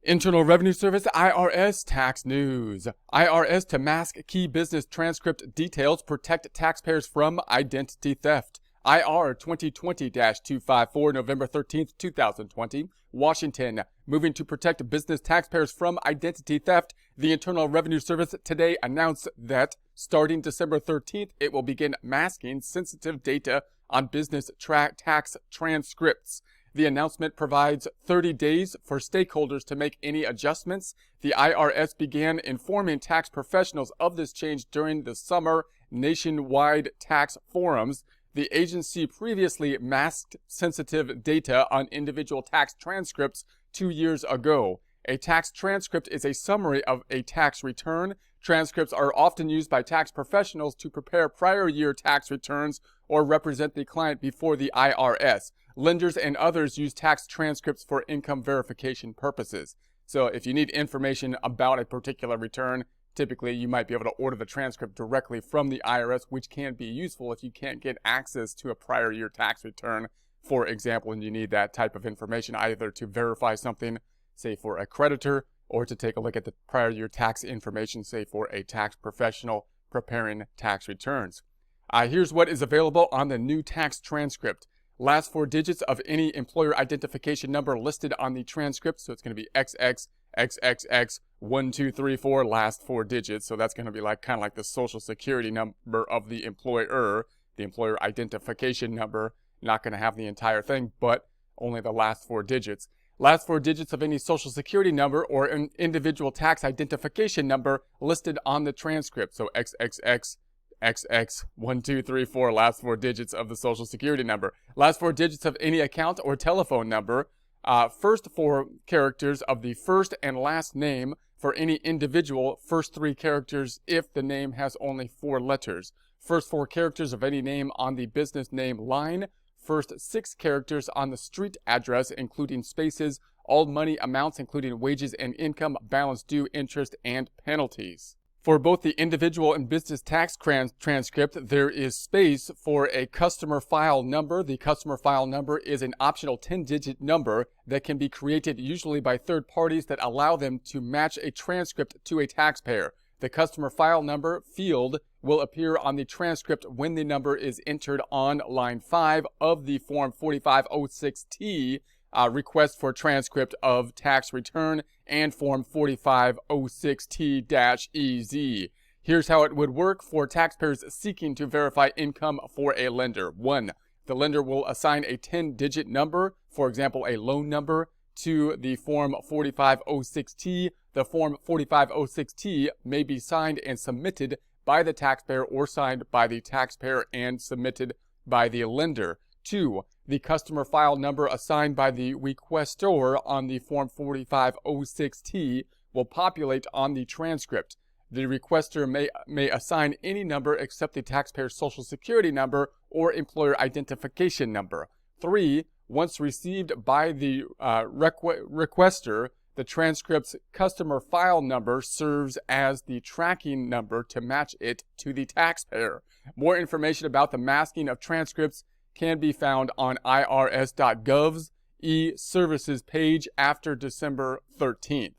Internal Revenue Service IRS tax news. IRS to mask key business transcript details, protect taxpayers from identity theft. IR 2020-254, November 13th, 2020. Washington, moving to protect business taxpayers from identity theft. The Internal Revenue Service today announced that starting December 13th, it will begin masking sensitive data on business tax transcripts. The announcement provides 30 days for stakeholders to make any adjustments. The IRS began informing tax professionals of this change during the summer nationwide tax forums. The agency previously masked sensitive data on individual tax transcripts 2 years ago. A tax transcript is a summary of a tax return. Transcripts are often used by tax professionals to prepare prior year tax returns or represent the client before the IRS. Lenders and others use tax transcripts for income verification purposes. So if you need information about a particular return, typically you might be able to order the transcript directly from the IRS, which can be useful if you can't get access to a prior year tax return, for example, and you need that type of information either to verify something, say for a creditor, or to take a look at the prior year tax information, say for a tax professional preparing tax returns. Here's what is available on the new tax transcript. Last 4 digits of any employer identification number listed on the transcript. So it's going to be XXXXX1234, last 4 digits. So that's going to be kind of like the social security number of the employer identification number. Not going to have the entire thing, but only the last 4 digits. Last 4 digits of any social security number or an individual tax identification number listed on the transcript. So XXXXX1234, last 4 digits of the social security number. Last 4 digits of any account or telephone number. First 4 characters of the first and last name for any individual. First 3 characters if the name has only 4 letters. First 4 characters of any name on the business name line. First 6 characters on the street address, including spaces. All money amounts, including wages and income, balance due, interest, and penalties. For both the individual and business tax transcript, there is space for a customer file number. The customer file number is an optional 10-digit number that can be created usually by third parties that allow them to match a transcript to a taxpayer. The customer file number field will appear on the transcript when the number is entered on line 5 of the Form 4506T request for transcript of tax return and Form 4506T-EZ. Here's how it would work for taxpayers seeking to verify income for a lender. 1. The lender will assign a 10-digit number, for example, a loan number, to the Form 4506T. The Form 4506T may be signed and submitted by the taxpayer or signed by the taxpayer and submitted by the lender. 2. The customer file number assigned by the requestor on the Form 4506T will populate on the transcript. The requester may assign any number except the taxpayer's social security number or employer identification number. 3. Once received by the requester, the transcript's customer file number serves as the tracking number to match it to the taxpayer. More information about the masking of transcripts can be found on irs.gov's e-services page after December 13th.